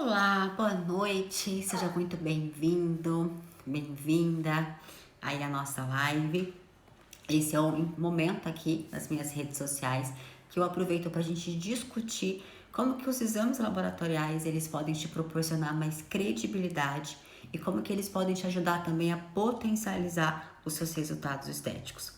Olá, boa noite, seja muito bem-vindo, bem-vinda aí à nossa live. Esse é o momento aqui nas minhas redes sociais que eu aproveito para a gente discutir como que os exames laboratoriais eles podem te proporcionar mais credibilidade e como que eles podem te ajudar também a potencializar os seus resultados estéticos.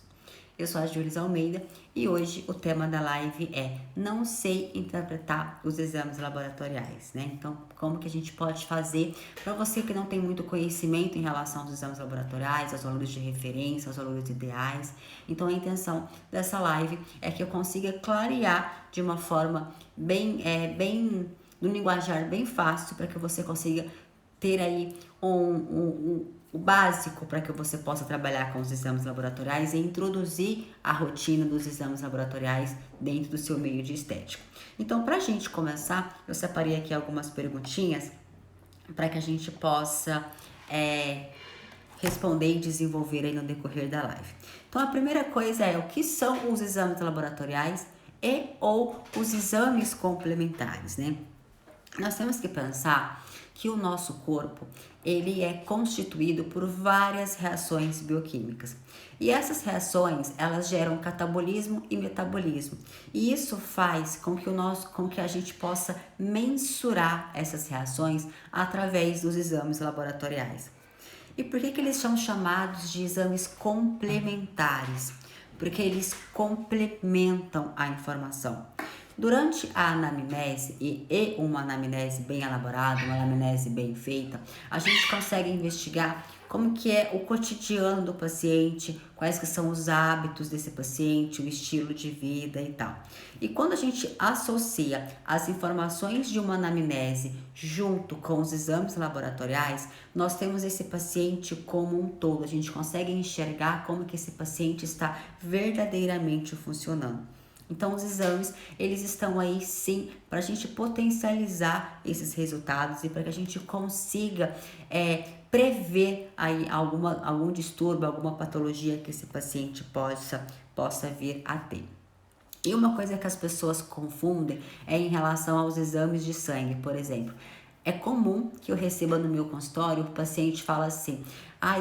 Eu sou a Júlia Almeida e hoje o tema da live é não sei interpretar os exames laboratoriais, né? Então, como que a gente pode fazer para você que não tem muito conhecimento em relação aos exames laboratoriais, aos valores de referência, aos valores ideais. Então, a intenção dessa live é que eu consiga clarear de uma forma no linguajar bem fácil para que você consiga ter aí o básico para que você possa trabalhar com os exames laboratoriais e introduzir a rotina dos exames laboratoriais dentro do seu meio de estética. Então, para a gente começar, eu separei aqui algumas perguntinhas para que a gente possa responder e desenvolver aí no decorrer da live. Então, a primeira coisa é o que são os exames laboratoriais e ou os exames complementares, né? Nós temos que pensar que o nosso corpo ele é constituído por várias reações bioquímicas. E essas reações, elas geram catabolismo e metabolismo. E isso faz com que a gente possa mensurar essas reações através dos exames laboratoriais. E por que eles são chamados de exames complementares? Porque eles complementam a informação. Durante a anamnese e uma anamnese bem elaborada, uma anamnese bem feita, a gente consegue investigar como que é o cotidiano do paciente, quais que são os hábitos desse paciente, o estilo de vida e tal. E quando a gente associa as informações de uma anamnese junto com os exames laboratoriais, nós temos esse paciente como um todo, a gente consegue enxergar como que esse paciente está verdadeiramente funcionando. Então, os exames, eles estão aí sim para a gente potencializar esses resultados e para que a gente consiga prever aí algum distúrbio, alguma patologia que esse paciente possa vir a ter. E uma coisa que as pessoas confundem é em relação aos exames de sangue, por exemplo. É comum que eu receba no meu consultório, o paciente fala assim,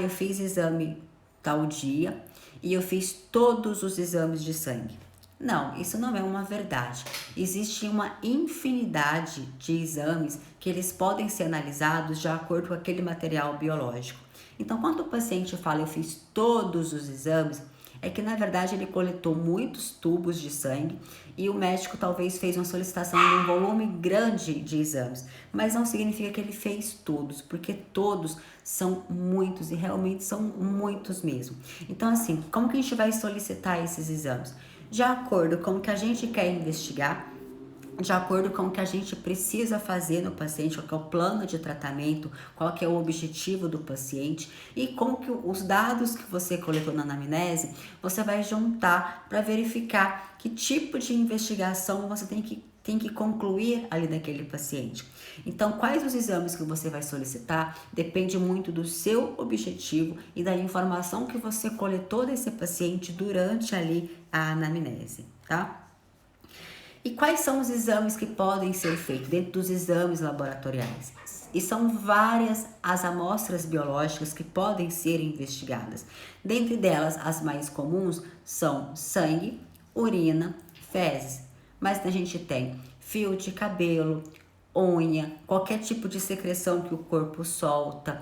eu fiz exame tal dia e eu fiz todos os exames de sangue. Não, isso não é uma verdade. Existe uma infinidade de exames que eles podem ser analisados de acordo com aquele material biológico. Então, quando o paciente fala eu fiz todos os exames, é que na verdade ele coletou muitos tubos de sangue e o médico talvez fez uma solicitação de um volume grande de exames, mas não significa que ele fez todos, porque todos são muitos e realmente são muitos mesmo. Então assim, como que a gente vai solicitar esses exames? De acordo com o que a gente quer investigar, de acordo com o que a gente precisa fazer no paciente, qual que é o plano de tratamento, qual que é o objetivo do paciente e como que os dados que você coletou na anamnese, você vai juntar para verificar que tipo de investigação você tem que concluir ali daquele paciente. Então, quais os exames que você vai solicitar depende muito do seu objetivo e da informação que você coletou desse paciente durante ali a anamnese, tá? E quais são os exames que podem ser feitos dentro dos exames laboratoriais? E são várias as amostras biológicas que podem ser investigadas. Dentre delas, as mais comuns são sangue, urina, fezes. Mas a gente tem fio de cabelo, unha, qualquer tipo de secreção que o corpo solta,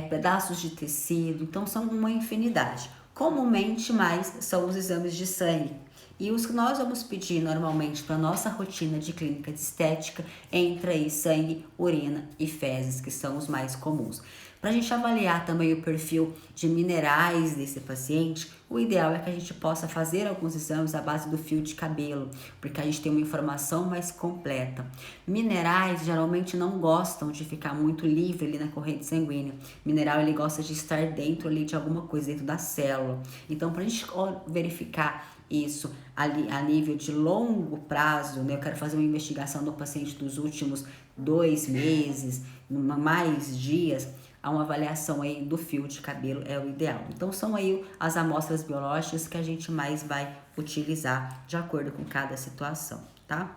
pedaços de tecido. Então, são uma infinidade. Comumente, mais são os exames de sangue. E os que nós vamos pedir normalmente para nossa rotina de clínica de estética entra aí sangue, urina e fezes, que são os mais comuns. Para a gente avaliar também o perfil de minerais desse paciente, o ideal é que a gente possa fazer alguns exames à base do fio de cabelo, porque a gente tem uma informação mais completa. Minerais geralmente não gostam de ficar muito livre ali na corrente sanguínea. Mineral ele gosta de estar dentro ali de alguma coisa, dentro da célula. Então, para a gente verificar isso ali a nível de longo prazo, né? Eu quero fazer uma investigação do paciente dos últimos 2 meses, mais dias, uma avaliação aí do fio de cabelo é o ideal. Então são aí as amostras biológicas que a gente mais vai utilizar de acordo com cada situação, tá?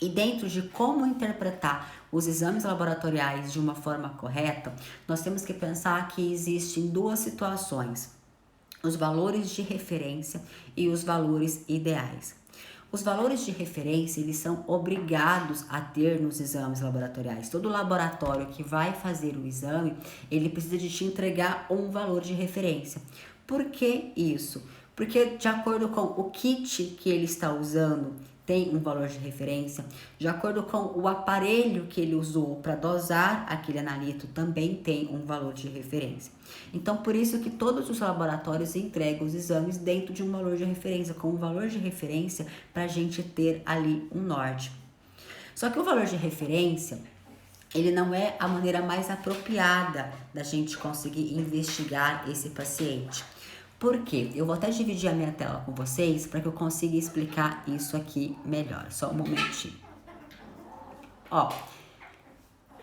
E dentro de como interpretar os exames laboratoriais de uma forma correta, nós temos que pensar que existem duas situações: os valores de referência e os valores ideais. Os valores de referência, eles são obrigados a ter nos exames laboratoriais. Todo laboratório que vai fazer o exame, ele precisa de te entregar um valor de referência. Por que isso? Porque de acordo com o kit que ele está usando, tem um valor de referência. De acordo com o aparelho que ele usou para dosar aquele analito, também tem um valor de referência. Então, por isso que todos os laboratórios entregam os exames dentro de um valor de referência, com um valor de referência para a gente ter ali um norte. Só que o valor de referência, ele não é a maneira mais apropriada da gente conseguir investigar esse paciente. Por quê? Eu vou até dividir a minha tela com vocês para que eu consiga explicar isso aqui melhor. Só um momentinho. Ó,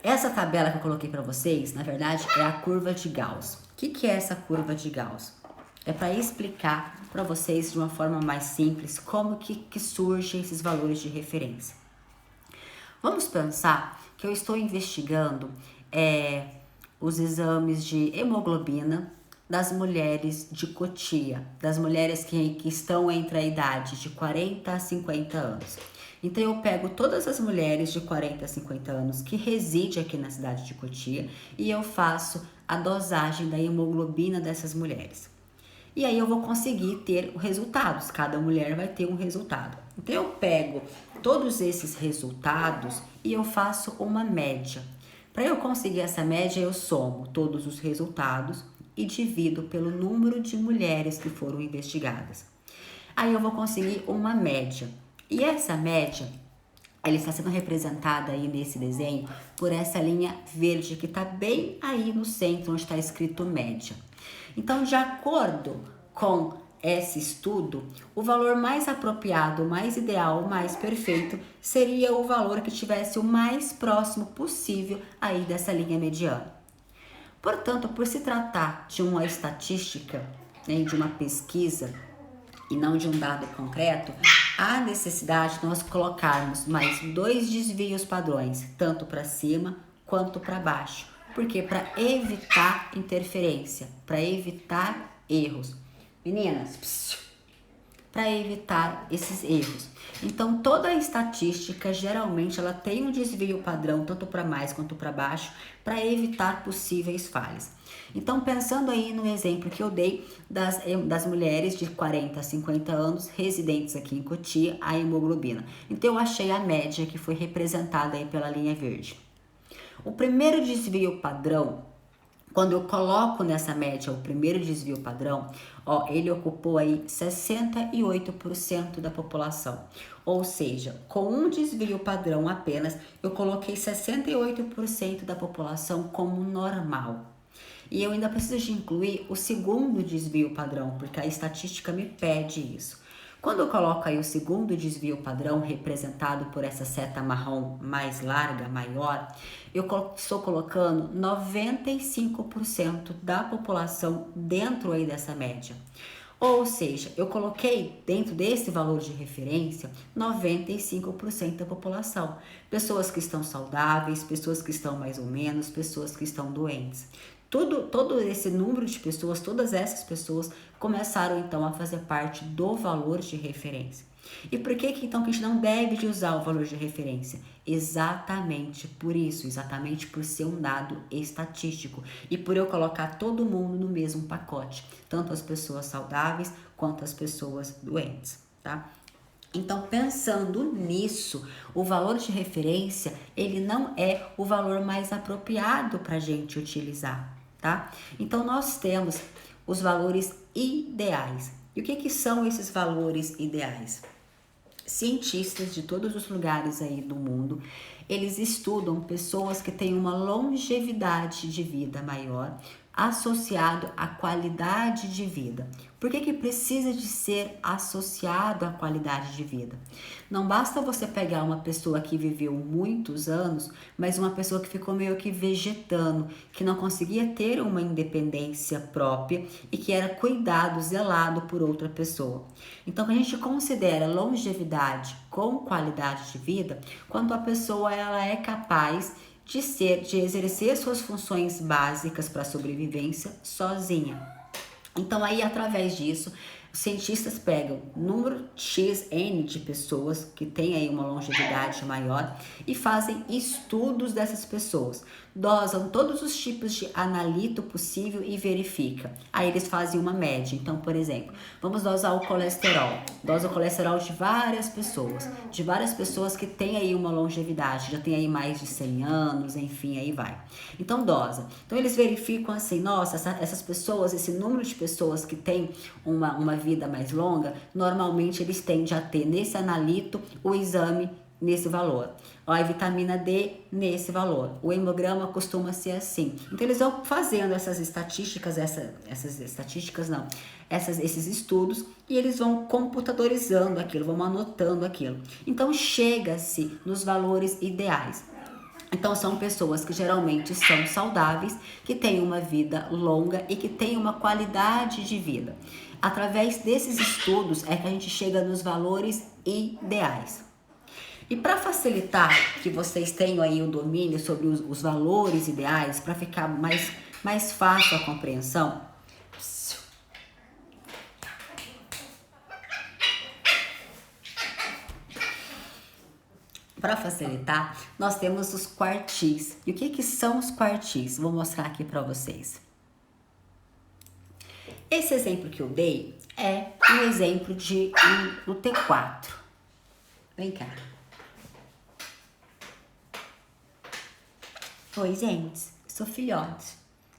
essa tabela que eu coloquei para vocês, na verdade, é a curva de Gauss. O que é essa curva de Gauss? É para explicar para vocês de uma forma mais simples como que surgem esses valores de referência. Vamos pensar que eu estou investigando os exames de hemoglobina das mulheres de Cotia, das mulheres que estão entre a idade de 40 a 50 anos. Então eu pego todas as mulheres de 40 a 50 anos que residem aqui na cidade de Cotia e eu faço a dosagem da hemoglobina dessas mulheres. E aí eu vou conseguir ter resultados, cada mulher vai ter um resultado. Então eu pego todos esses resultados e eu faço uma média. Para eu conseguir essa média, eu somo todos os resultados e divido pelo número de mulheres que foram investigadas. Aí eu vou conseguir uma média. E essa média, ela está sendo representada aí nesse desenho por essa linha verde que está bem aí no centro, onde está escrito média. Então, de acordo com esse estudo, o valor mais apropriado, mais ideal, mais perfeito seria o valor que tivesse o mais próximo possível aí dessa linha mediana. Portanto, por se tratar de uma estatística, né, de uma pesquisa e não de um dado concreto, há necessidade de nós colocarmos mais 2 desvios padrões, tanto para cima quanto para baixo. Porque para evitar interferência, para evitar erros. Meninas, para evitar esses erros. Então, toda a estatística, geralmente, ela tem um desvio padrão, tanto para mais quanto para baixo, para evitar possíveis falhas. Então, pensando aí no exemplo que eu dei das mulheres de 40 a 50 anos, residentes aqui em Cotia, a hemoglobina. Então, eu achei a média que foi representada aí pela linha verde. O primeiro desvio padrão, quando eu coloco nessa média o primeiro desvio padrão, ó, ele ocupou aí 68% da população. Ou seja, com um desvio padrão apenas, eu coloquei 68% da população como normal. E eu ainda preciso de incluir o segundo desvio padrão, porque a estatística me pede isso. Quando eu coloco aí o segundo desvio padrão, representado por essa seta marrom mais larga, maior, eu estou colocando 95% da população dentro aí dessa média. Ou seja, eu coloquei dentro desse valor de referência 95% da população. Pessoas que estão saudáveis, pessoas que estão mais ou menos, pessoas que estão doentes. Todo esse número de pessoas, todas essas pessoas começaram então a fazer parte do valor de referência. E por que então que a gente não deve de usar o valor de referência? Exatamente por isso, exatamente por ser um dado estatístico e por eu colocar todo mundo no mesmo pacote, tanto as pessoas saudáveis quanto as pessoas doentes, tá? Então, pensando nisso, o valor de referência, ele não é o valor mais apropriado para a gente utilizar, tá? Então, nós temos os valores ideais. E o que são esses valores ideais? Cientistas de todos os lugares aí do mundo, eles estudam pessoas que têm uma longevidade de vida maior associado à qualidade de vida. Por que que precisa de ser associado à qualidade de vida? Não basta você pegar uma pessoa que viveu muitos anos, mas uma pessoa que ficou meio que vegetando, que não conseguia ter uma independência própria e que era cuidado, zelado por outra pessoa. Então, a gente considera longevidade com qualidade de vida quando a pessoa ela é capaz de exercer suas funções básicas para a sobrevivência sozinha. Então aí através disso, os cientistas pegam número XN de pessoas que têm aí uma longevidade maior e fazem estudos dessas pessoas. Dosam todos os tipos de analito possível e verifica. Aí eles fazem uma média. Então, por exemplo, vamos dosar o colesterol. Dosa o colesterol de várias pessoas que têm aí uma longevidade, já tem aí mais de 100 anos, enfim, aí vai. Então, dosa. Então, eles verificam assim, nossa, essas pessoas, esse número de pessoas que têm uma vida mais longa, normalmente eles tendem a ter nesse analito o exame nesse valor. Ó, a vitamina D nesse valor. O hemograma costuma ser assim. Então eles vão fazendo essas estatísticas, esses estudos e eles vão computadorizando aquilo, vão anotando aquilo. Então chega-se nos valores ideais. Então são pessoas que geralmente são saudáveis, que têm uma vida longa e que têm uma qualidade de vida. Através desses estudos é que a gente chega nos valores ideais. E para facilitar que vocês tenham aí o domínio sobre os valores ideais, para ficar mais fácil a compreensão, nós temos os quartis. E o que são os quartis? Vou mostrar aqui para vocês. Esse exemplo que eu dei é um exemplo do T4. Vem cá. Oi, gente, sou filhote.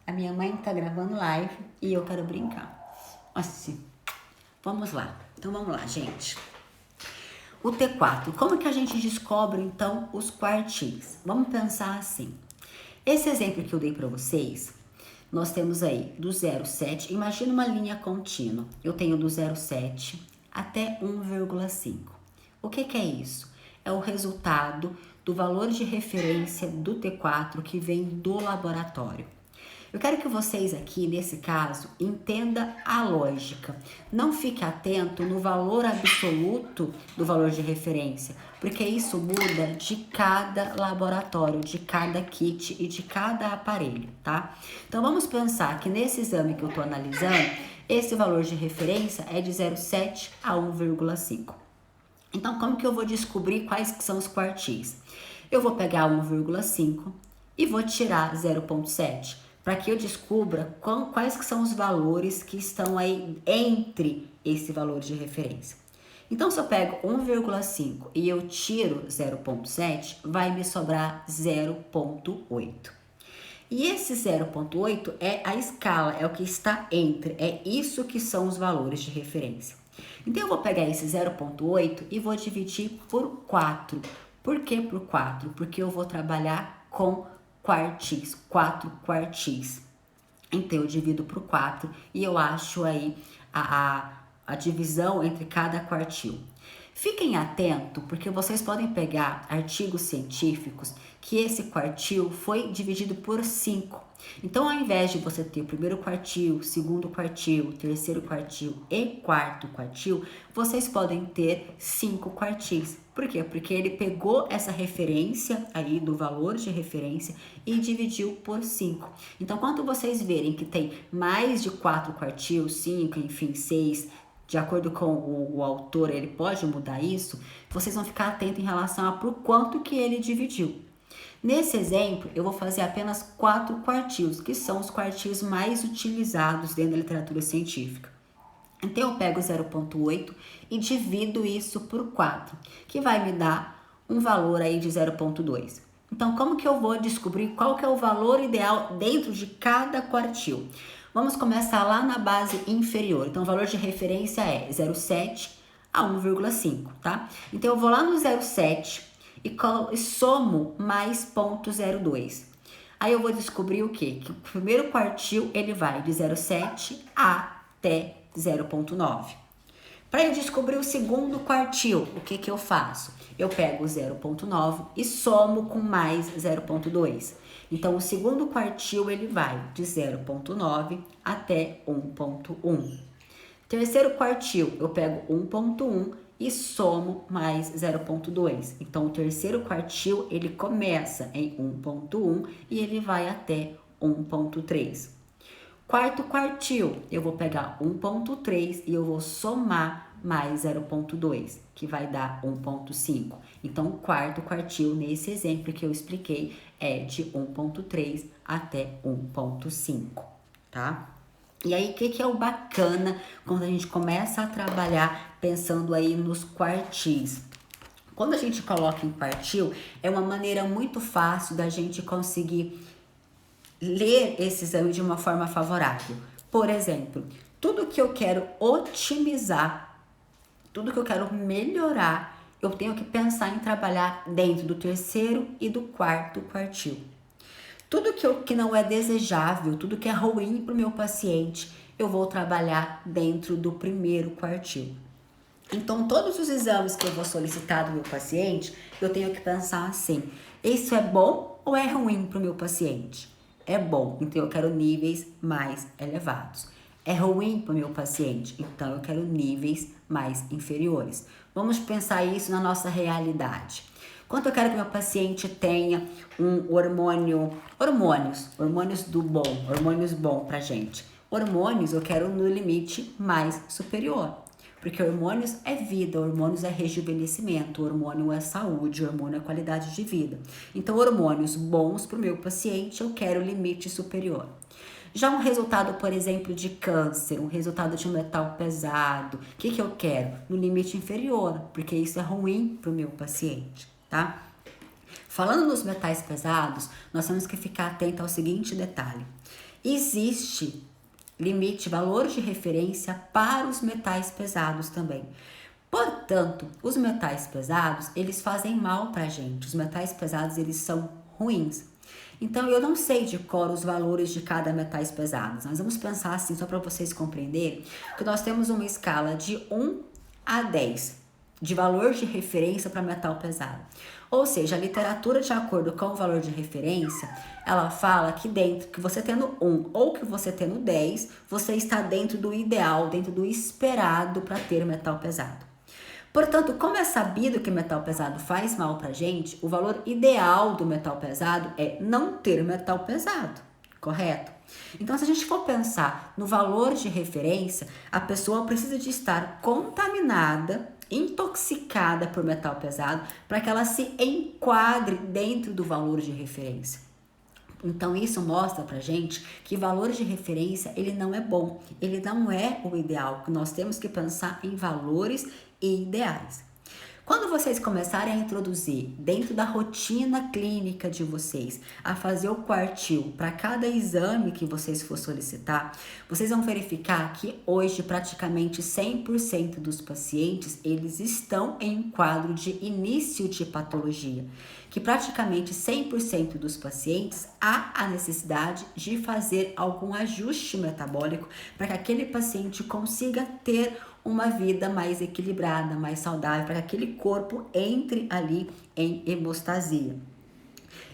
A minha mãe tá gravando live e eu quero brincar. Assim, vamos lá. Então, vamos lá, gente. O T4, como que a gente descobre, então, os quartis? Vamos pensar assim. Esse exemplo que eu dei para vocês, nós temos aí do 0,7, imagina uma linha contínua. Eu tenho do 0,7 até 1,5. O que é isso? É o resultado do valor de referência do T4 que vem do laboratório. Eu quero que vocês aqui, nesse caso, entendam a lógica. Não fique atento no valor absoluto do valor de referência, porque isso muda de cada laboratório, de cada kit e de cada aparelho, tá? Então, vamos pensar que nesse exame que eu tô analisando, esse valor de referência é de 0,7 a 1,5. Então, como que eu vou descobrir quais que são os quartis? Eu vou pegar 1,5 e vou tirar 0,7 para que eu descubra quais que são os valores que estão aí entre esse valor de referência. Então, se eu pego 1,5 e eu tiro 0,7, vai me sobrar 0,8. E esse 0,8 é a escala, é o que está entre, é isso que são os valores de referência. Então, eu vou pegar esse 0,8 e vou dividir por 4. Por que por 4? Porque eu vou trabalhar com quartis, 4 quartis. Então, eu divido por 4 e eu acho aí a divisão entre cada quartil. Fiquem atentos, porque vocês podem pegar artigos científicos que esse quartil foi dividido por 5. Então, ao invés de você ter o primeiro quartil, segundo quartil, terceiro quartil e quarto quartil, vocês podem ter 5 quartis. Por quê? Porque ele pegou essa referência aí do valor de referência e dividiu por 5. Então, quando vocês verem que tem mais de 4 quartil, 5, enfim, 6, de acordo com o autor, ele pode mudar isso, vocês vão ficar atentos em relação a por quanto que ele dividiu. Nesse exemplo, eu vou fazer apenas 4 quartis, que são os quartis mais utilizados dentro da literatura científica. Então, eu pego 0,8 e divido isso por 4, que vai me dar um valor aí de 0,2. Então, como que eu vou descobrir qual que é o valor ideal dentro de cada quartil? Vamos começar lá na base inferior. Então, o valor de referência é 0,7 a 1,5, tá? Então, eu vou lá no 0,7 e somo mais 0,02. Aí eu vou descobrir o quê? Que o primeiro quartil ele vai de 0,7 até 0,9. Para eu descobrir o segundo quartil, o que eu faço? Eu pego 0,9 e somo com mais 0,2. Então, o segundo quartil ele vai de 0,9 até 1,1. Terceiro quartil, eu pego 1,1 e somo mais 0,2. Então, o terceiro quartil ele começa em 1,1 e ele vai até 1,3. Quarto quartil, eu vou pegar 1,3 e eu vou somar mais 0,2, que vai dar 1,5. Então, o quarto quartil, nesse exemplo que eu expliquei, é de 1,3 até 1,5, tá? E aí, o que é o bacana quando a gente começa a trabalhar pensando aí nos quartis? Quando a gente coloca em quartil, é uma maneira muito fácil da gente conseguir ler esse exame de uma forma favorável. Por exemplo, tudo que eu quero otimizar, tudo que eu quero melhorar, eu tenho que pensar em trabalhar dentro do terceiro e do quarto quartil. Tudo que não é desejável, tudo que é ruim para o meu paciente, eu vou trabalhar dentro do primeiro quartil. Então, todos os exames que eu vou solicitar do meu paciente, eu tenho que pensar assim: isso é bom ou é ruim para o meu paciente? É bom, então eu quero níveis mais elevados. É ruim para o meu paciente, então eu quero níveis mais inferiores. Vamos pensar isso na nossa realidade. Quanto eu quero que meu paciente tenha um hormônios do bom, hormônios bom pra gente. Hormônios eu quero no limite mais superior. Porque hormônios é vida, hormônios é rejuvenescimento, hormônio é saúde, hormônio é qualidade de vida. Então, hormônios bons para o meu paciente, eu quero limite superior. Já um resultado, por exemplo, de câncer, um resultado de um metal pesado, o que eu quero? No limite inferior, porque isso é ruim para o meu paciente, tá? Falando nos metais pesados, nós temos que ficar atento ao seguinte detalhe. Existe limite, valor de referência para os metais pesados também. Portanto, os metais pesados, eles fazem mal para a gente. Os metais pesados, eles são ruins. Então, eu não sei de cor os valores de cada metais pesados. Nós vamos pensar assim, só para vocês compreenderem, que nós temos uma escala de 1 a 10 de valor de referência para metal pesado. Ou seja, a literatura, de acordo com o valor de referência, ela fala que que você tendo 1 ou que você tendo 10, você está dentro do ideal, dentro do esperado para ter metal pesado. Portanto, como é sabido que metal pesado faz mal pra gente, o valor ideal do metal pesado é não ter metal pesado, correto? Então, se a gente for pensar no valor de referência, a pessoa precisa de estar contaminada, intoxicada por metal pesado, para que ela se enquadre dentro do valor de referência. Então, isso mostra pra gente que valor de referência, ele não é bom, ele não é o ideal, que nós temos que pensar em valores e ideais. Quando vocês começarem a introduzir dentro da rotina clínica de vocês, a fazer o quartil para cada exame que vocês for solicitar, vocês vão verificar que hoje praticamente 100% dos pacientes, eles estão em um quadro de início de patologia, que praticamente 100% dos pacientes há a necessidade de fazer algum ajuste metabólico para que aquele paciente consiga ter uma vida mais equilibrada, mais saudável, para que aquele corpo entre ali em hemostasia.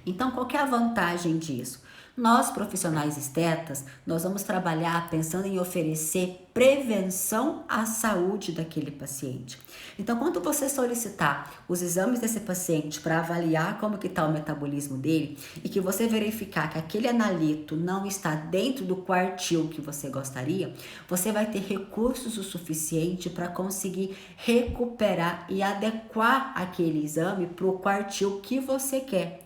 Então, qual que é a vantagem disso? Nós, profissionais estetas, nós vamos trabalhar pensando em oferecer prevenção à saúde daquele paciente. Então, quando você solicitar os exames desse paciente para avaliar como que está o metabolismo dele e que você verificar que aquele analito não está dentro do quartil que você gostaria, você vai ter recursos o suficiente para conseguir recuperar e adequar aquele exame para o quartil que você quer.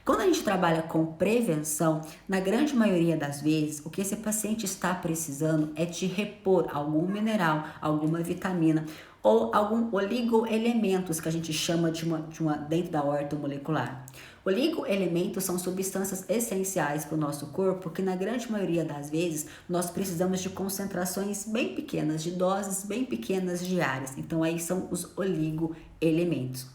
Quando a gente trabalha com prevenção, na grande maioria das vezes, o que esse paciente está precisando é de repor algum mineral, alguma vitamina ou algum oligoelementos que a gente chama de uma dentro da ortomolecular. Oligoelementos são substâncias essenciais para o nosso corpo que na grande maioria das vezes nós precisamos de concentrações bem pequenas, de doses bem pequenas diárias. Então aí são os oligoelementos.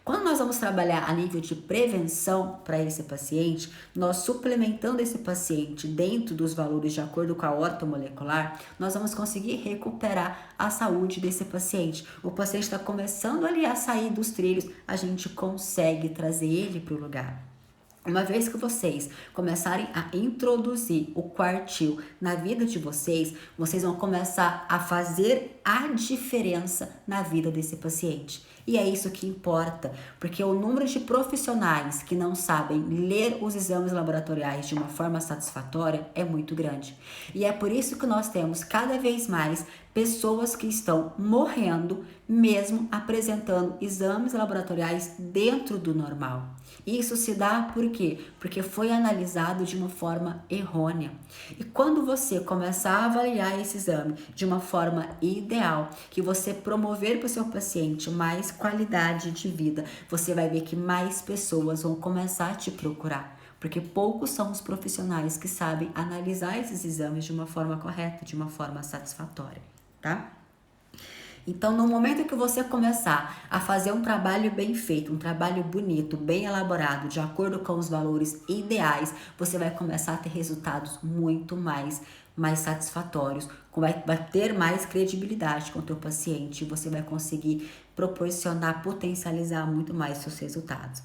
Quando nós vamos trabalhar a nível de prevenção para esse paciente, nós suplementando esse paciente dentro dos valores de acordo com a ortomolecular, nós vamos conseguir recuperar a saúde desse paciente. O paciente está começando ali a sair dos trilhos, a gente consegue trazer ele para o lugar. Uma vez que vocês começarem a introduzir o quartil na vida de vocês, vocês vão começar a fazer a diferença na vida desse paciente. E é isso que importa, porque o número de profissionais que não sabem ler os exames laboratoriais de uma forma satisfatória é muito grande. E é por isso que nós temos cada vez mais pessoas que estão morrendo, mesmo apresentando exames laboratoriais dentro do normal. Isso se dá por quê? Porque foi analisado de uma forma errônea. E quando você começar a avaliar esse exame de uma forma ideal, que você promover para o seu paciente mais qualidade de vida, você vai ver que mais pessoas vão começar a te procurar. Porque poucos são os profissionais que sabem analisar esses exames de uma forma correta, de uma forma satisfatória, tá? Então, no momento que você começar a fazer um trabalho bem feito, um trabalho bonito, bem elaborado, de acordo com os valores ideais, você vai começar a ter resultados muito mais satisfatórios, vai ter mais credibilidade com o teu paciente, você vai conseguir proporcionar, potencializar muito mais seus resultados.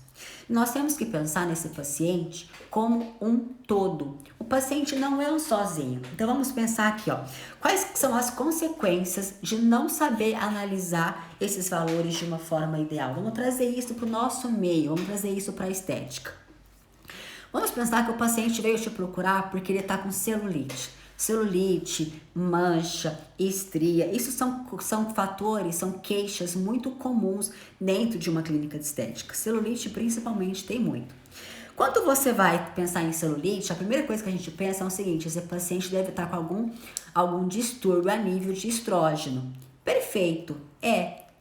Nós temos que pensar nesse paciente como um todo. O paciente não é um sozinho. Então vamos pensar aqui, ó. Quais são as consequências de não saber analisar esses valores de uma forma ideal? Vamos trazer isso para o nosso meio, vamos trazer isso para a estética. Vamos pensar que o paciente veio te procurar porque ele está com celulite. Celulite, mancha, estria, isso são fatores, são queixas muito comuns dentro de uma clínica de estética. Celulite principalmente tem muito. Quando você vai pensar em celulite, a primeira coisa que a gente pensa é o seguinte: esse paciente deve estar com algum distúrbio a nível de estrógeno. Perfeito,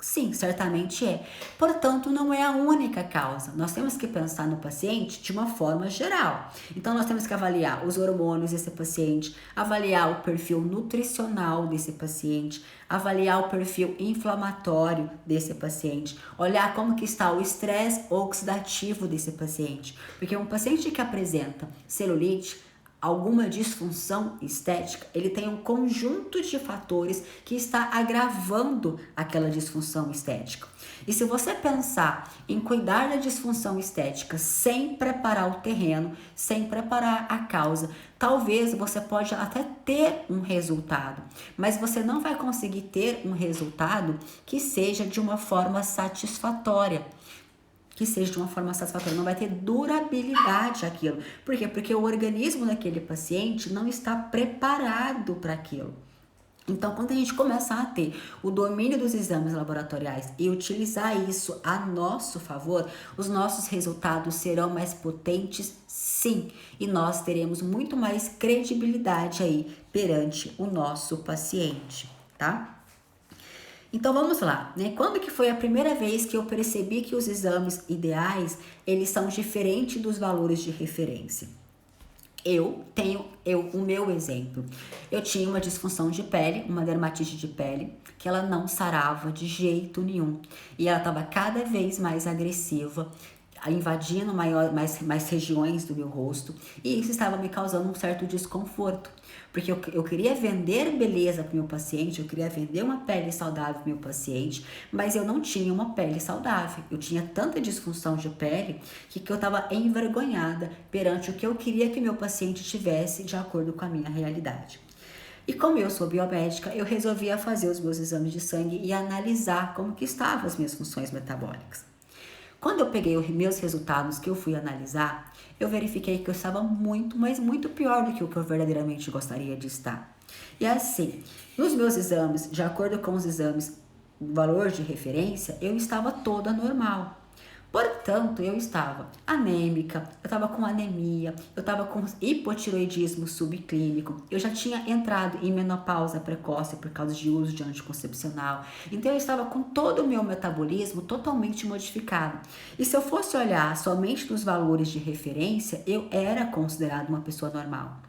sim, certamente é. Portanto, não é a única causa. Nós temos que pensar no paciente de uma forma geral. Então, nós temos que avaliar os hormônios desse paciente, avaliar o perfil nutricional desse paciente, avaliar o perfil inflamatório desse paciente, olhar como que está o estresse oxidativo desse paciente. Porque um paciente que apresenta celulite, alguma disfunção estética, ele tem um conjunto de fatores que está agravando aquela disfunção estética. E se você pensar em cuidar da disfunção estética sem preparar o terreno, sem preparar a causa, talvez você pode até ter um resultado, mas você não vai conseguir ter um resultado que seja de uma forma satisfatória. Não vai ter durabilidade aquilo. Por quê? Porque o organismo daquele paciente não está preparado para aquilo. Então, quando a gente começar a ter o domínio dos exames laboratoriais e utilizar isso a nosso favor, os nossos resultados serão mais potentes, sim, e nós teremos muito mais credibilidade aí perante o nosso paciente, tá? Então vamos lá, né? Quando que foi a primeira vez que eu percebi que os exames ideais, eles são diferentes dos valores de referência? O meu exemplo. Eu tinha uma disfunção de pele, uma dermatite de pele, que ela não sarava de jeito nenhum. E ela estava cada vez mais agressiva, invadindo mais regiões do meu rosto, e isso estava me causando um certo desconforto, porque eu queria vender beleza para o meu paciente, eu queria vender uma pele saudável para o meu paciente, mas eu não tinha uma pele saudável, eu tinha tanta disfunção de pele que eu estava envergonhada perante o que eu queria que meu paciente tivesse de acordo com a minha realidade. E como eu sou biomédica, eu resolvi fazer os meus exames de sangue e analisar como que estavam as minhas funções metabólicas. Quando eu peguei os meus resultados que eu fui analisar, eu verifiquei que eu estava muito, mas muito pior do que o que eu verdadeiramente gostaria de estar. E assim, nos meus exames, de acordo com os exames, valor de referência, eu estava toda normal. Portanto, eu estava anêmica, eu estava com anemia, eu estava com hipotiroidismo subclínico, eu já tinha entrado em menopausa precoce por causa de uso de anticoncepcional, então eu estava com todo o meu metabolismo totalmente modificado. E se eu fosse olhar somente nos valores de referência, eu era considerada uma pessoa normal.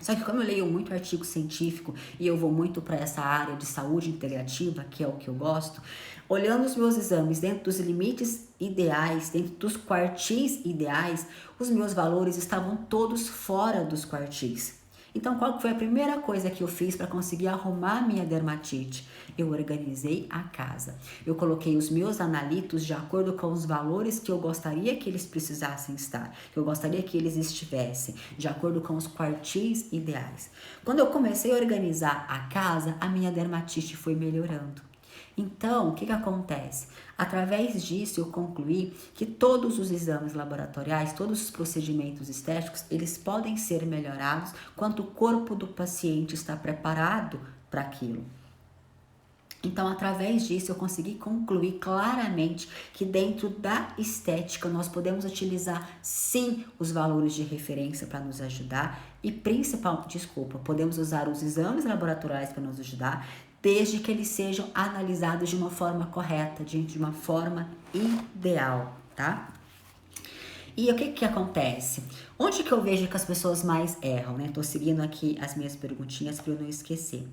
Só que como eu leio muito artigo científico e eu vou muito para essa área de saúde integrativa, que é o que eu gosto, olhando os meus exames dentro dos limites ideais, dentro dos quartis ideais, os meus valores estavam todos fora dos quartis. Então, qual foi a primeira coisa que eu fiz para conseguir arrumar minha dermatite? Eu organizei a casa. Eu coloquei os meus analitos de acordo com os valores que eu gostaria que eles precisassem estar, que eu gostaria que eles estivessem, de acordo com os quartis ideais. Quando eu comecei a organizar a casa, a minha dermatite foi melhorando. Então, o que acontece? Através disso, eu concluí que todos os exames laboratoriais, todos os procedimentos estéticos, eles podem ser melhorados quando o corpo do paciente está preparado para aquilo. Então, através disso, eu consegui concluir claramente que dentro da estética nós podemos utilizar sim os valores de referência para nos ajudar e podemos usar os exames laboratoriais para nos ajudar, desde que eles sejam analisados de uma forma correta, de uma forma ideal, tá? E o que acontece? Onde que eu vejo que as pessoas mais erram, né? Tô seguindo aqui as minhas perguntinhas para eu não esquecer.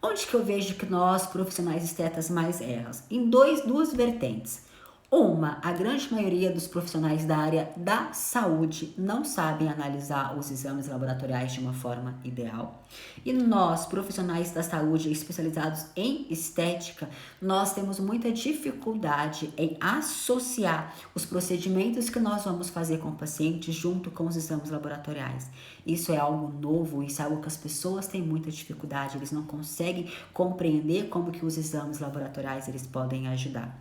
Onde que eu vejo que nós, profissionais estetas, mais erramos? Em duas vertentes. Uma, a grande maioria dos profissionais da área da saúde não sabem analisar os exames laboratoriais de uma forma ideal. E nós, profissionais da saúde especializados em estética, nós temos muita dificuldade em associar os procedimentos que nós vamos fazer com o paciente junto com os exames laboratoriais. Isso é algo novo, isso é algo que as pessoas têm muita dificuldade, eles não conseguem compreender como que os exames laboratoriais eles podem ajudar.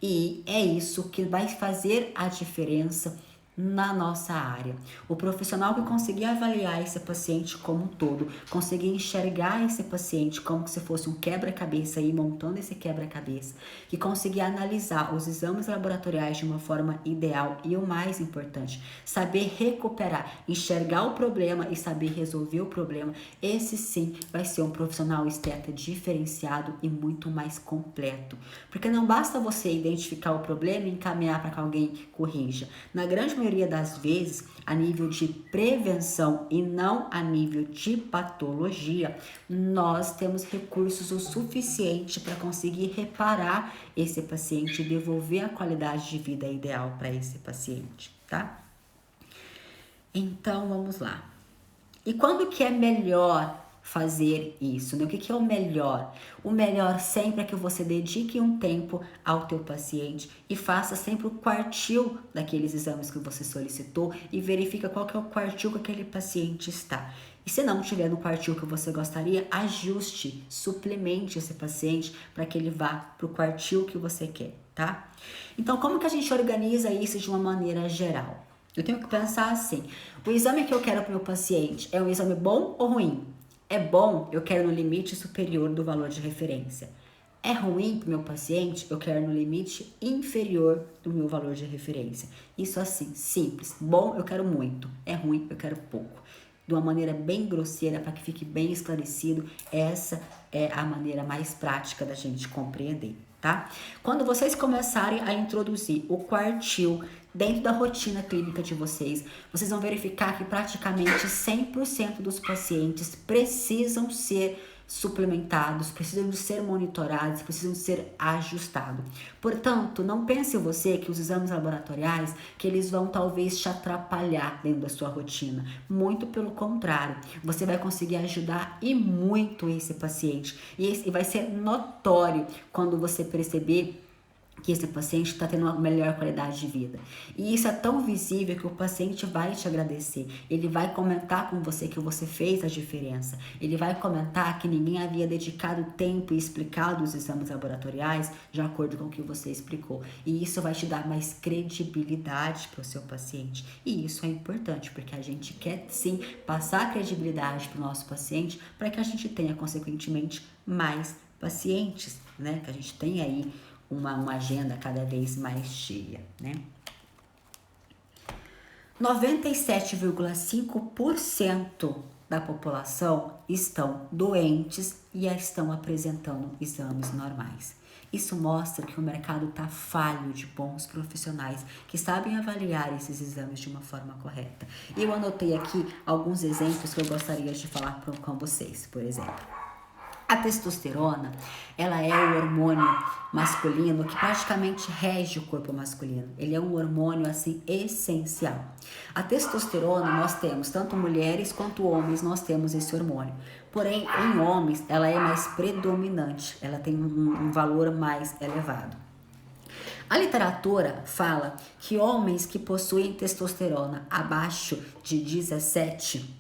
E é isso que vai fazer a diferença na nossa área. O profissional que conseguir avaliar esse paciente como um todo, conseguir enxergar esse paciente como se fosse um quebra-cabeça e ir montando esse quebra-cabeça, que conseguir analisar os exames laboratoriais de uma forma ideal e o mais importante, saber recuperar, enxergar o problema e saber resolver o problema, esse sim vai ser um profissional esteta diferenciado e muito mais completo. Porque não basta você identificar o problema e encaminhar para que alguém corrija. Na grande maioria das vezes, a nível de prevenção e não a nível de patologia, nós temos recursos o suficiente para conseguir reparar esse paciente e devolver a qualidade de vida ideal para esse paciente, tá? Então, vamos lá. E quando que é melhor fazer isso, né? O que é o melhor? O melhor sempre é que você dedique um tempo ao teu paciente e faça sempre o quartil daqueles exames que você solicitou e verifica qual que é o quartil que aquele paciente está. E se não tiver no quartil que você gostaria, ajuste, suplemente esse paciente para que ele vá para o quartil que você quer, tá? Então, como que a gente organiza isso de uma maneira geral? Eu tenho que pensar assim, o exame que eu quero para o meu paciente é um exame bom ou ruim? É bom, eu quero no limite superior do valor de referência. É ruim para o meu paciente, eu quero no limite inferior do meu valor de referência. Isso assim, simples. Bom, eu quero muito. É ruim, eu quero pouco. De uma maneira bem grosseira, para que fique bem esclarecido, essa é a maneira mais prática da gente compreender, tá? Quando vocês começarem a introduzir o quartil dentro da rotina clínica de vocês, vocês vão verificar que praticamente 100% dos pacientes precisam ser suplementados, precisam de ser monitorados, precisam de ser ajustados. Portanto, não pense você que os exames laboratoriais, que eles vão talvez te atrapalhar dentro da sua rotina. Muito pelo contrário, você vai conseguir ajudar e muito esse paciente. E vai ser notório quando você perceber que esse paciente está tendo uma melhor qualidade de vida. E isso é tão visível que o paciente vai te agradecer. Ele vai comentar com você que você fez a diferença. Ele vai comentar que ninguém havia dedicado tempo e explicado os exames laboratoriais de acordo com o que você explicou. E isso vai te dar mais credibilidade para o seu paciente. E isso é importante, porque a gente quer sim passar credibilidade para o nosso paciente para que a gente tenha, consequentemente, mais pacientes, né? Que a gente tenha aí uma agenda cada vez mais cheia, né? 97,5% da população estão doentes e estão apresentando exames normais. Isso mostra que o mercado está falho de bons profissionais que sabem avaliar esses exames de uma forma correta. E eu anotei aqui alguns exemplos que eu gostaria de falar com vocês, por exemplo. A testosterona, ela é o hormônio masculino que praticamente rege o corpo masculino. Ele é um hormônio, assim, essencial. A testosterona, nós temos, tanto mulheres quanto homens, nós temos esse hormônio. Porém, em homens, ela é mais predominante, ela tem um valor mais elevado. A literatura fala que homens que possuem testosterona abaixo de 17,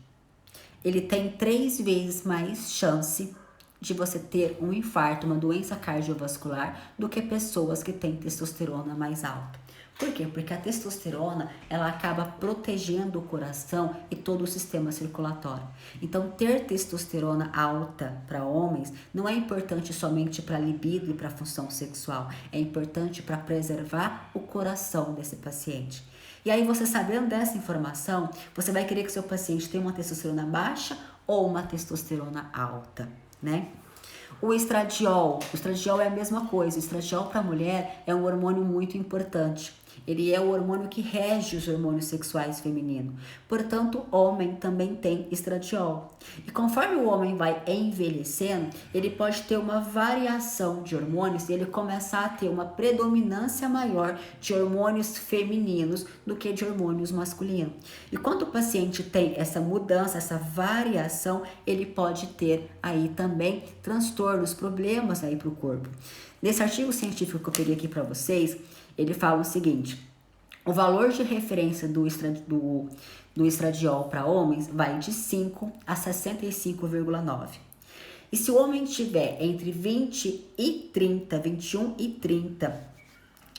ele tem 3 vezes mais chance de você ter um infarto, uma doença cardiovascular, do que pessoas que têm testosterona mais alta. Por quê? Porque a testosterona, ela acaba protegendo o coração e todo o sistema circulatório. Então, ter testosterona alta para homens não é importante somente para a libido e para a função sexual, é importante para preservar o coração desse paciente. E aí, você sabendo dessa informação, você vai querer que seu paciente tenha uma testosterona baixa ou uma testosterona alta, né? O estradiol é a mesma coisa. O estradiol para a mulher é um hormônio muito importante. Ele é o hormônio que rege os hormônios sexuais femininos. Portanto, o homem também tem estradiol. E conforme o homem vai envelhecendo, ele pode ter uma variação de hormônios e ele começar a ter uma predominância maior de hormônios femininos do que de hormônios masculinos. E quando o paciente tem essa mudança, essa variação, ele pode ter aí também transtornos, problemas aí para o corpo. Nesse artigo científico que eu peguei aqui para vocês, ele fala o seguinte: o valor de referência do estradiol para homens vai de 5 a 65,9. E se o homem tiver entre 20 e 30, 21 e 30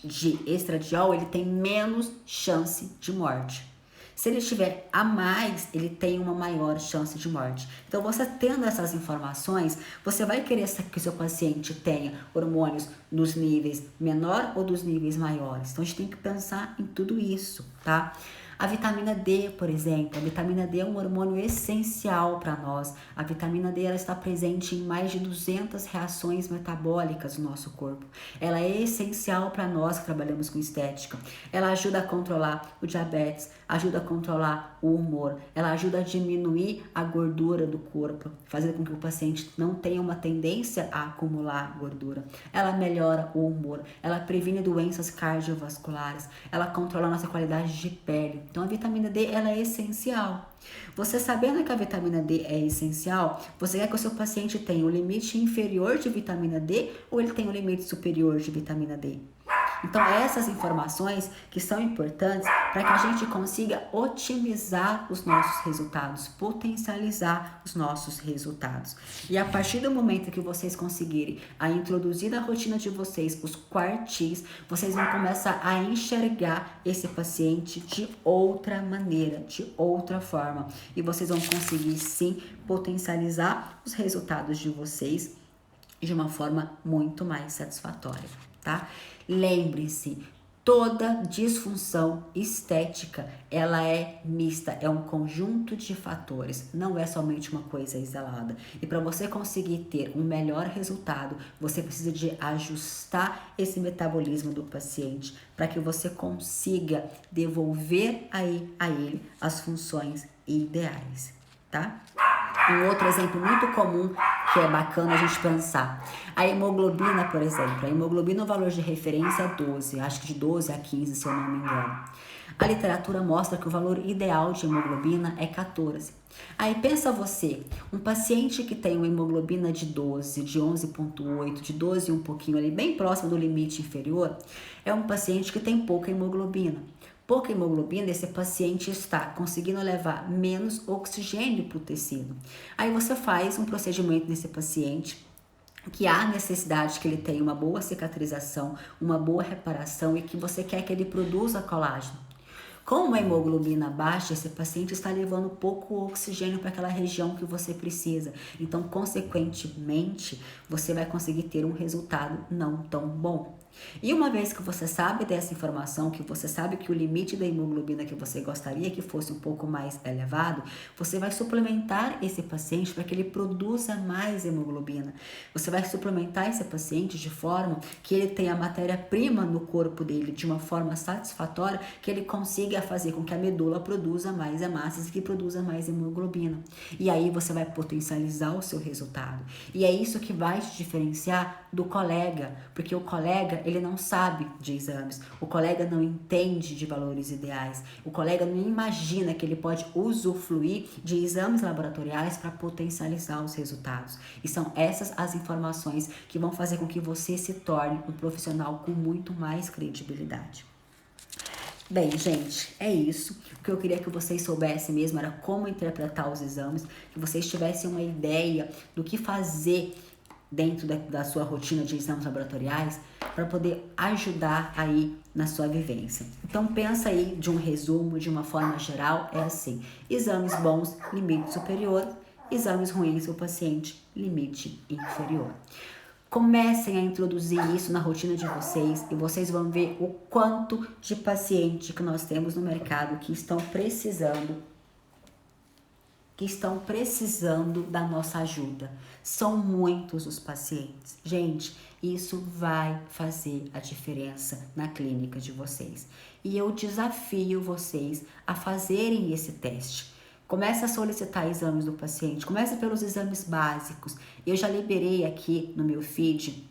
de estradiol, ele tem menos chance de morte. Se ele tiver a mais, ele tem uma maior chance de morte. Então, você tendo essas informações, você vai querer que o seu paciente tenha hormônios nos níveis menor ou dos níveis maiores. Então, a gente tem que pensar em tudo isso, tá? A vitamina D, por exemplo, a vitamina D é um hormônio essencial para nós. A vitamina D, ela está presente em mais de 200 reações metabólicas no nosso corpo. Ela é essencial para nós que trabalhamos com estética. Ela ajuda a controlar o diabetes, ajuda a controlar o humor, ela ajuda a diminuir a gordura do corpo, fazendo com que o paciente não tenha uma tendência a acumular gordura. Ela melhora o humor, ela previne doenças cardiovasculares, ela controla a nossa qualidade de pele. Então, a vitamina D, ela é essencial. Você sabendo que a vitamina D é essencial, você quer que o seu paciente tenha um limite inferior de vitamina D ou ele tem um limite superior de vitamina D? Então, essas informações que são importantes para que a gente consiga otimizar os nossos resultados, potencializar os nossos resultados. E a partir do momento que vocês conseguirem introduzir na rotina de vocês os quartis, vocês vão começar a enxergar esse paciente de outra maneira, de outra forma. E vocês vão conseguir, sim, potencializar os resultados de vocês de uma forma muito mais satisfatória, tá? Lembre-se, toda disfunção estética, ela é mista, é um conjunto de fatores, não é somente uma coisa isolada. E para você conseguir ter um melhor resultado, você precisa de ajustar esse metabolismo do paciente para que você consiga devolver aí a ele as funções ideais, tá? Um outro exemplo muito comum que é bacana a gente pensar. A hemoglobina, por exemplo. A hemoglobina, o valor de referência é 12. Acho que de 12 a 15, se eu não me engano. A literatura mostra que o valor ideal de hemoglobina é 14. Aí pensa você, um paciente que tem uma hemoglobina de 12, de 11,8, de 12 e um pouquinho ali, bem próximo do limite inferior, é um paciente que tem pouca hemoglobina. Pouca hemoglobina, esse paciente está conseguindo levar menos oxigênio para o tecido. Aí você faz um procedimento nesse paciente, que há necessidade que ele tenha uma boa cicatrização, uma boa reparação e que você quer que ele produza colágeno. Com uma hemoglobina baixa, esse paciente está levando pouco oxigênio para aquela região que você precisa. Então, consequentemente, você vai conseguir ter um resultado não tão bom. E uma vez que você sabe dessa informação, que você sabe que o limite da hemoglobina que você gostaria que fosse um pouco mais elevado, você vai suplementar esse paciente para que ele produza mais hemoglobina. Você vai suplementar esse paciente de forma que ele tenha a matéria-prima no corpo dele de uma forma satisfatória, que ele consiga fazer com que a medula produza mais hemácias e que produza mais hemoglobina. E aí você vai potencializar o seu resultado. E é isso que vai te diferenciar do colega, porque o colega, ele não sabe de exames, o colega não entende de valores ideais, o colega não imagina que ele pode usufruir de exames laboratoriais para potencializar os resultados. E são essas as informações que vão fazer com que você se torne um profissional com muito mais credibilidade. Bem, gente, é isso. O que eu queria que vocês soubessem mesmo era como interpretar os exames, que vocês tivessem uma ideia do que fazer dentro da sua rotina de exames laboratoriais para poder ajudar aí na sua vivência. Então pensa aí de um resumo, de uma forma geral, é assim: exames bons, limite superior; exames ruins, o paciente, limite inferior. Comecem a introduzir isso na rotina de vocês e vocês vão ver o quanto de paciente que nós temos no mercado que estão precisando da nossa ajuda. São muitos os pacientes. Gente, isso vai fazer a diferença na clínica de vocês. E eu desafio vocês a fazerem esse teste. Comece a solicitar exames do paciente, comece pelos exames básicos. Eu já liberei aqui no meu feed,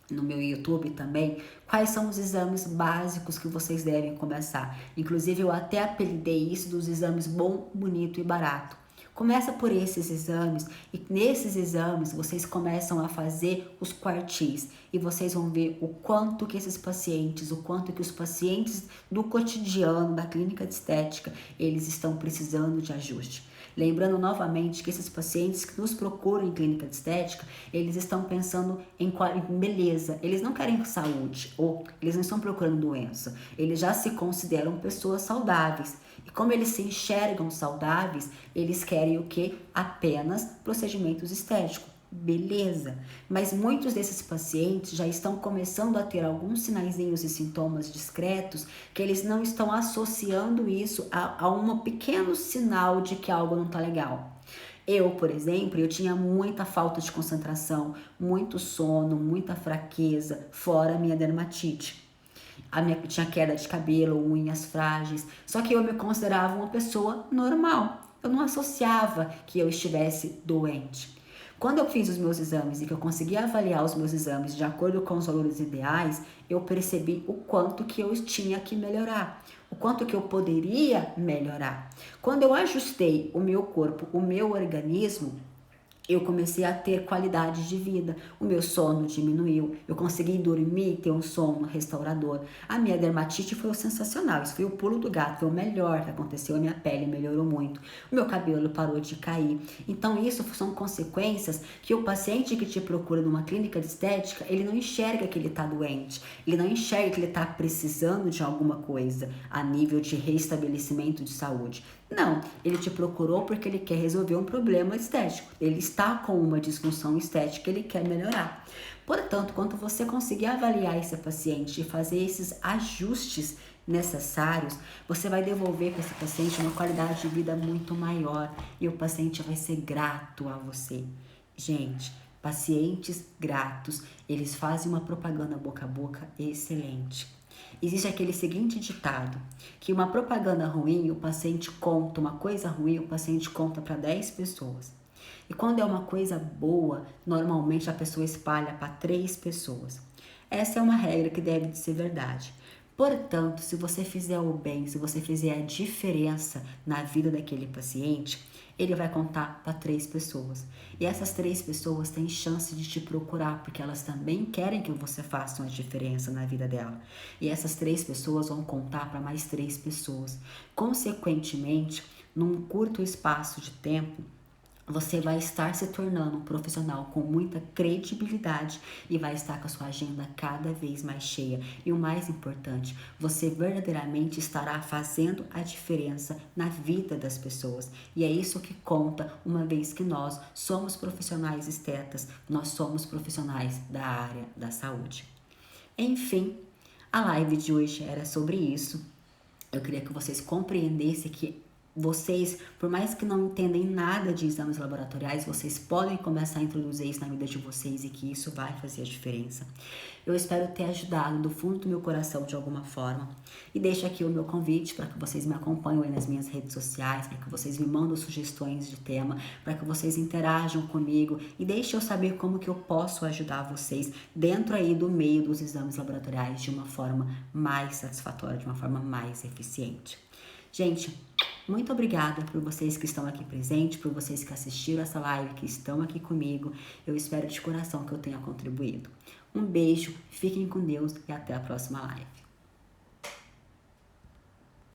no meu YouTube também, quais são os exames básicos que vocês devem começar. Inclusive, eu até apelidei isso dos exames bom, bonito e barato. Começa por esses exames e nesses exames vocês começam a fazer os quartis e vocês vão ver o quanto que esses pacientes, o quanto que os pacientes do cotidiano da clínica de estética, eles estão precisando de ajuste. Lembrando novamente que esses pacientes que nos procuram em clínica de estética, eles estão pensando em beleza, eles não querem saúde, ou eles não estão procurando doença, eles já se consideram pessoas saudáveis. E como eles se enxergam saudáveis, eles querem o quê? Apenas procedimentos estéticos. Beleza, mas muitos desses pacientes já estão começando a ter alguns sinaizinhos e sintomas discretos que eles não estão associando isso a um pequeno sinal de que algo não está legal. Eu, por exemplo, eu tinha muita falta de concentração, muito sono, muita fraqueza, fora a minha dermatite. Tinha queda de cabelo, unhas frágeis, só que eu me considerava uma pessoa normal. Eu não associava que eu estivesse doente. Quando eu fiz os meus exames e que eu consegui avaliar os meus exames de acordo com os valores ideais, eu percebi o quanto que eu tinha que melhorar, o quanto que eu poderia melhorar. Quando eu ajustei o meu corpo, o meu organismo, eu comecei a ter qualidade de vida, o meu sono diminuiu, eu consegui dormir, ter um sono restaurador. A minha dermatite foi sensacional, isso foi o pulo do gato, foi o melhor que aconteceu, a minha pele melhorou muito, o meu cabelo parou de cair. Então isso são consequências que o paciente que te procura numa clínica de estética, ele não enxerga que ele está doente, ele não enxerga que ele está precisando de alguma coisa a nível de restabelecimento de saúde. Não, ele te procurou porque ele quer resolver um problema estético. Ele está com uma disfunção estética, ele quer melhorar. Portanto, quando você conseguir avaliar esse paciente e fazer esses ajustes necessários, você vai devolver para esse paciente uma qualidade de vida muito maior e o paciente vai ser grato a você. Gente, pacientes gratos, eles fazem uma propaganda boca a boca excelente. Existe aquele seguinte ditado, que uma propaganda ruim, o paciente conta, uma coisa ruim, o paciente conta para 10 pessoas. E quando é uma coisa boa, normalmente a pessoa espalha para 3 pessoas. Essa é uma regra que deve de ser verdade. Portanto, se você fizer o bem, se você fizer a diferença na vida daquele paciente, ele vai contar para 3 pessoas. E essas 3 pessoas têm chance de te procurar, porque elas também querem que você faça uma diferença na vida dela. E essas 3 pessoas vão contar para mais 3 pessoas. Consequentemente, num curto espaço de tempo, você vai estar se tornando um profissional com muita credibilidade e vai estar com a sua agenda cada vez mais cheia. E o mais importante, você verdadeiramente estará fazendo a diferença na vida das pessoas. E é isso que conta, uma vez que nós somos profissionais estetas, nós somos profissionais da área da saúde. Enfim, a live de hoje era sobre isso. Eu queria que vocês compreendessem que vocês, por mais que não entendem nada de exames laboratoriais, vocês podem começar a introduzir isso na vida de vocês e que isso vai fazer a diferença. Eu espero ter ajudado do fundo do meu coração de alguma forma. E deixo aqui o meu convite para que vocês me acompanhem aí nas minhas redes sociais, para que vocês me mandem sugestões de tema, para que vocês interajam comigo e deixem eu saber como que eu posso ajudar vocês dentro aí do meio dos exames laboratoriais de uma forma mais satisfatória, de uma forma mais eficiente. Gente, muito obrigada por vocês que estão aqui presentes, por vocês que assistiram essa live, que estão aqui comigo. Eu espero de coração que eu tenha contribuído. Um beijo, fiquem com Deus e até a próxima live.